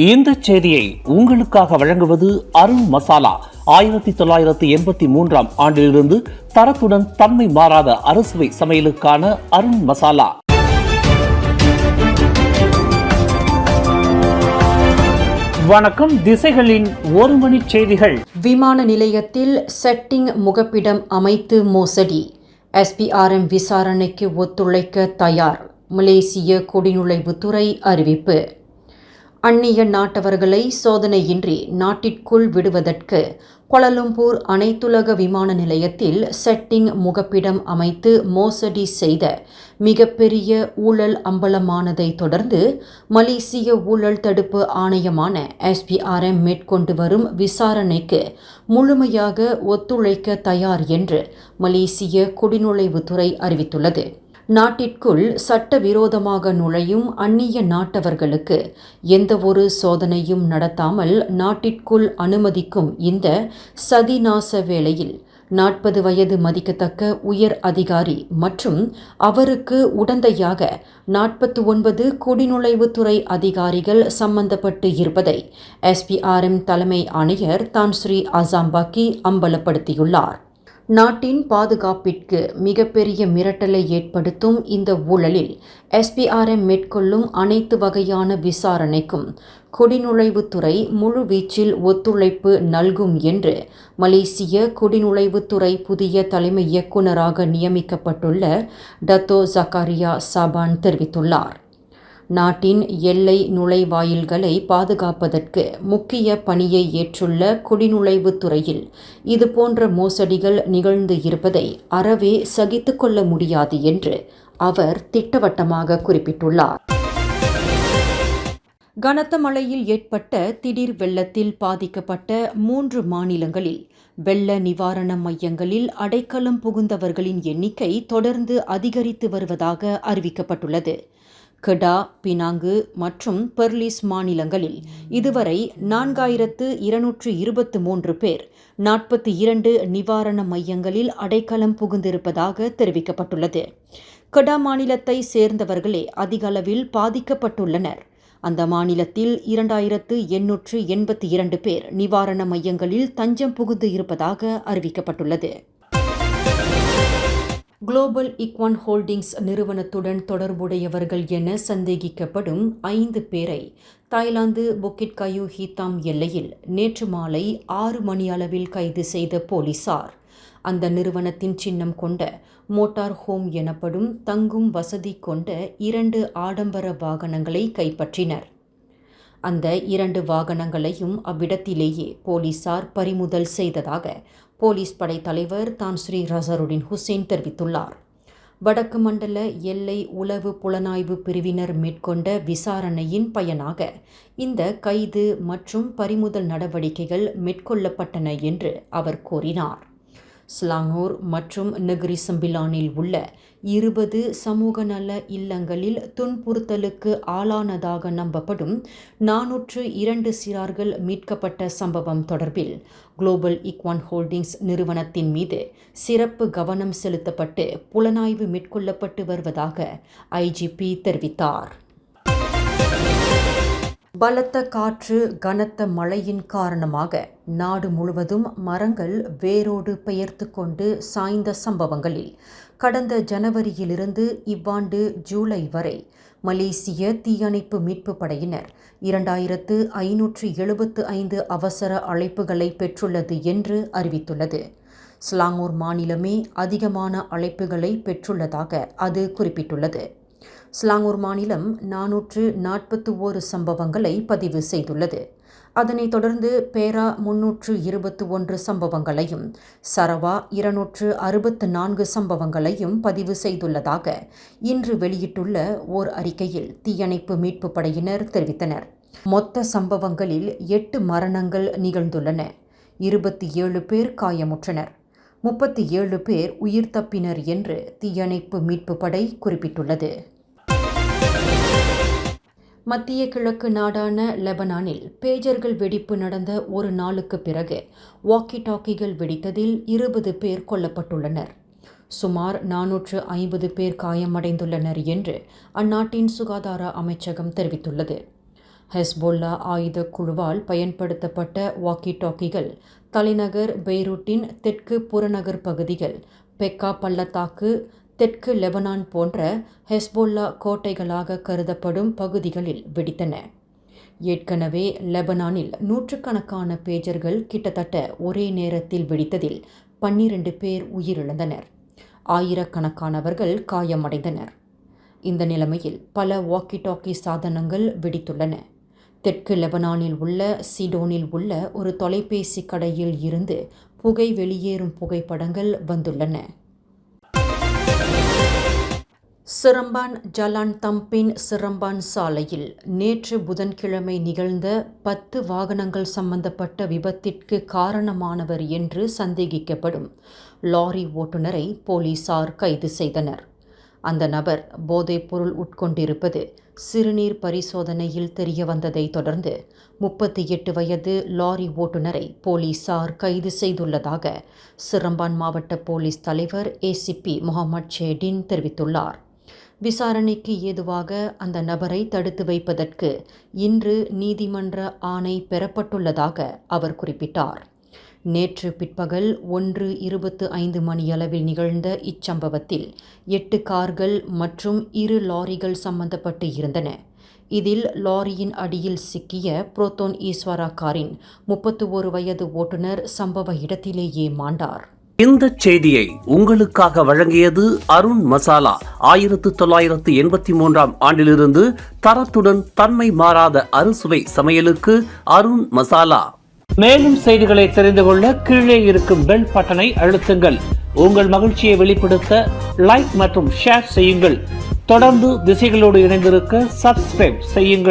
இந்த செய்தியை உங்களுக்காக வழங்குவது அருண் மசாலா. 1983 ஆண்டிலிருந்து தரத்துடன் தன்மை மாறாத அறுசுவை சமையலுக்கான அருண் மசாலா. வணக்கம். திசைகளின் ஒரு மணி செய்திகள். விமான நிலையத்தில் செட்டிங் முகப்பிடம் அமைத்து மோசடி. SPRM விசாரணைக்கு ஒத்துழைக்க தயார். மலேசிய குடிநுழைவுத்துறை அறிவிப்பு. அந்நிய நாட்டவர்களை சோதனையின்றி நாட்டிற்குள் விடுவதற்கு கோலாலம்பூர் அனைத்துலக விமான நிலையத்தில் செட்டிங் முகப்பிடம் அமைத்து மோசடி செய்த மிகப்பெரிய ஊழல் அம்பலமானதை தொடர்ந்து மலேசிய ஊழல் தடுப்பு ஆணையமான SPRM மேற்கொண்டு வரும் விசாரணைக்கு முழுமையாக ஒத்துழைக்க தயார் என்று மலேசிய குடிநுழைவுத்துறை அறிவித்துள்ளது. நாட்டிற்குள் சட்டவிரோதமாக நுழையும் அந்நிய நாட்டவர்களுக்கு எந்தவொரு சோதனையும் நடத்தாமல் நாட்டிற்குள் அனுமதிக்கும் இந்த சதிநாச வேளையில் 40 வயது மதிக்கத்தக்க உயர் அதிகாரி மற்றும் அவருக்கு உடந்தையாக 49 குடிநுழைவுத்துறை அதிகாரிகள் சம்பந்தப்பட்டு இருப்பதை SPRM தலைமை ஆணையர் தான் ஸ்ரீ அசாம்பாக்கி அம்பலப்படுத்தியுள்ளார். நாட்டின் பாதுகாப்பிற்கு மிகப்பெரிய மிரட்டலை ஏற்படுத்தும் இந்த ஊழலில் SPRM மேற்கொள்ளும் அனைத்து வகையான விசாரணைக்கும் குடிநுழைவுத்துறை முழுவீச்சில் ஒத்துழைப்பு நல்கும் என்று மலேசிய குடிநுழைவுத்துறை புதிய தலைமை இயக்குநராக நியமிக்கப்பட்டுள்ள டத்தோ ஜக்காரியா சாபான் தெரிவித்துள்ளார். நாட்டின் எல்லை நுழைவாயில்களை பாதுகாப்பதற்கு முக்கிய பணியை ஏற்றுள்ள குடிநுழைவுத்துறையில் இதுபோன்ற மோசடிகள் நிகழ்ந்து இருப்பதை அறவே சகித்து கொள்ள முடியாது என்று அவர் திட்டவட்டமாக குறிப்பிட்டுள்ளார். கனத்த மழையில் ஏற்பட்ட திடீர் வெள்ளத்தில் பாதிக்கப்பட்ட 3 மாநிலங்களில் வெள்ள நிவாரண மையங்களில் அடைக்கலம் புகுந்தவர்களின் எண்ணிக்கை தொடர்ந்து அதிகரித்து வருவதாக அறிவிக்கப்பட்டுள்ளது. கெடா, பினாங்கு மற்றும் பெர்லிஸ் மாநிலங்களில் இதுவரை 4223 பேர் 42 நிவாரண மையங்களில் அடைக்கலம் புகுந்திருப்பதாக தெரிவிக்கப்பட்டுள்ளது. கெடா மாநிலத்தை சேர்ந்தவர்களே அதிக அளவில் பாதிக்கப்பட்டுள்ளனர். அந்த மாநிலத்தில் 2882 பேர் நிவாரண மையங்களில் தஞ்சம் புகுந்து இருப்பதாக அறிவிக்கப்பட்டுள்ளது. குளோபல் ஈக்வான் ஹோல்டிங்ஸ் நிறுவனத்துடன் தொடர்புடையவர்கள் என சந்தேகிக்கப்படும் 5 பேரை தாய்லாந்து புக்கிட் கயு ஹீத்தாம் எல்லையில் நேற்று மாலை 6 மணி அளவில் கைது செய்த போலீசார் அந்த நிறுவனத்தின் சின்னம் கொண்ட மோட்டார் ஹோம் எனப்படும் தங்கும் வசதி கொண்ட 2 ஆடம்பர வாகனங்களை கைப்பற்றினர். அந்த 2 வாகனங்களையும் அவ்விடத்திலேயே போலீசார் பறிமுதல் செய்ததாக போலீஸ் படை தலைவர் தான் ஸ்ரீ ரசருடின் ஹுசேன் தெரிவித்துள்ளார். வடக்கு மண்டல எல்லை உளவு புலனாய்வு பிரிவினர் மேற்கொண்ட விசாரணையின் பயனாக இந்த கைது மற்றும் பறிமுதல் நடவடிக்கைகள் மேற்கொள்ளப்பட்டன என்று அவர் கூறினார். ஸ்லாங்கூர் மற்றும் நெகிரி சம்பிலானில் உள்ள 20 சமூக நல இல்லங்களில் துன்புறுத்தலுக்கு ஆளானதாக நம்பப்படும் 402 சிறார்கள் மீட்கப்பட்ட சம்பவம் தொடர்பில் குளோபல் ஈக்வான் ஹோல்டிங்ஸ் நிறுவனத்தின் மீது சிறப்பு கவனம் செலுத்தப்பட்டு புலனாய்வு மேற்கொள்ளப்பட்டு வருவதாக IGP தெரிவித்தார். பலத்த காற்று, கனத்த மழையின் காரணமாக நாடு முழுவதும் மரங்கள் வேரோடு பெயர்த்து கொண்டு சாய்ந்த சம்பவங்களில் கடந்த ஜனவரியிலிருந்து இவ்வாண்டு ஜூலை வரை மலேசிய தீயணைப்பு மீட்பு படையினர் 2575 அவசர அழைப்புகளை பெற்றுள்ளது என்று அறிவித்துள்ளது. ஸ்லாங்கூர் மாநிலமே அதிகமான அழைப்புகளை பெற்றுள்ளதாக அது குறிப்பிட்டுள்ளது. ஸ்லாங்கூர் மாநிலம் 441 சம்பவங்களை பதிவு செய்துள்ளது. அதனைத் தொடர்ந்து பேரா 321 சம்பவங்களையும் சரவா 264 சம்பவங்களையும் பதிவு செய்துள்ளதாக இன்று வெளியிட்டுள்ள ஓர் அறிக்கையில் தீயணைப்பு மீட்பு படையினர் தெரிவித்தனர். மொத்த சம்பவங்களில் 8 மரணங்கள் நிகழ்ந்துள்ளன. 27 பேர் காயமுற்றனர். 37 பேர் உயிர் தப்பினர் என்று தீயணைப்பு மீட்பு படை குறிப்பிட்டுள்ளது. மத்திய கிழக்கு நாடான லெபனானில் பேஜர்கள் வெடிப்பு நடந்த ஒரு நாளுக்கு பிறகு வாக்கி டாக்கிகள் வெடித்ததில் 20 பேர் கொல்லப்பட்டுள்ளனர். சுமார் 450 பேர் காயமடைந்துள்ளனர் என்று அந்நாட்டின் சுகாதார அமைச்சகம் தெரிவித்துள்ளது. ஹெஸ்போல்லா ஆயுத குழுவால் பயன்படுத்தப்பட்ட வாக்கி டாக்கிகள் தலைநகர் பெய்ரூட்டின் தெற்கு புறநகர் பகுதிகள், பெக்கா பள்ளத்தாக்கு, தெற்கு லெபனான் போன்ற ஹெஸ்போல்லா கோட்டைகளாக கருதப்படும் பகுதிகளில் வெடித்தன. ஏற்கனவே லெபனானில் நூற்றுக்கணக்கான பேஜர்கள் கிட்டத்தட்ட ஒரே நேரத்தில் வெடித்ததில் 12 பேர் உயிரிழந்தனர். ஆயிரக்கணக்கானவர்கள் காயமடைந்தனர். இந்த நிலைமையில் பல வாக்கி டாக்கி சாதனங்கள் வெடித்துள்ளன. தெற்கு லெபனானில் உள்ள சிடோனில் உள்ள ஒரு தொலைபேசி கடையில் இருந்து புகை வெளியேறும் புகைப்படங்கள் வந்துள்ளன. சிரம்பான் ஜலான் தம்பின் சிரம்பான் சாலையில் நேற்று புதன்கிழமை நிகழ்ந்த 10 வாகனங்கள் சம்பந்தப்பட்ட விபத்திற்கு காரணமானவர் என்று சந்தேகிக்கப்படும் லாரி ஓட்டுநரை போலீசார் கைது செய்தனர். அந்த நபர் போதைப்பொருள் உட்கொண்டிருப்பது சிறுநீர் பரிசோதனையில் தெரியவந்ததை தொடர்ந்து 38 வயது லாரி ஓட்டுநரை போலீசார் கைது செய்துள்ளதாக சிரம்பான் மாவட்ட போலீஸ் தலைவர் ஏசிபி முகமது ஷேடின் தெரிவித்துள்ளார். விசாரணைக்கு ஏதுவாக அந்த நபரை தடுத்து வைப்பதற்கு இன்று நீதிமன்ற ஆணை பெறப்பட்டுள்ளதாக அவர் குறிப்பிட்டார். நேற்று பிற்பகல் 1:25 மணியளவில் நிகழ்ந்த இச்சம்பவத்தில் 8 கார்கள் மற்றும் 2 லாரிகள் சம்பந்தப்பட்டு இருந்தன. இதில் லாரியின் அடியில் சிக்கிய புரோத்தோன் ஈஸ்வரா காரின் 31 வயது ஓட்டுநர் சம்பவ இடத்திலேயே மாண்டார். இந்த செய்தியை உங்களுக்காக வழங்கியது அருண் மசாலா. 1983ஆம் ஆண்டிலிருந்து தரத்துடன் தன்மை மாறாத அறுசுவை சமையலுக்கு அருண் மசாலா. மேலும் செய்திகளை தெரிந்து கொள்ள கீழே இருக்கும் பெல் பட்டனை அழுத்துங்கள். உங்கள் மகிழ்ச்சியை வெளிப்படுத்த லைக் மற்றும் ஷேர் செய்யுங்கள். தொடர்ந்து திசைகளோடு இணைந்திருக்க சப்ஸ்கிரைப் செய்யுங்கள்.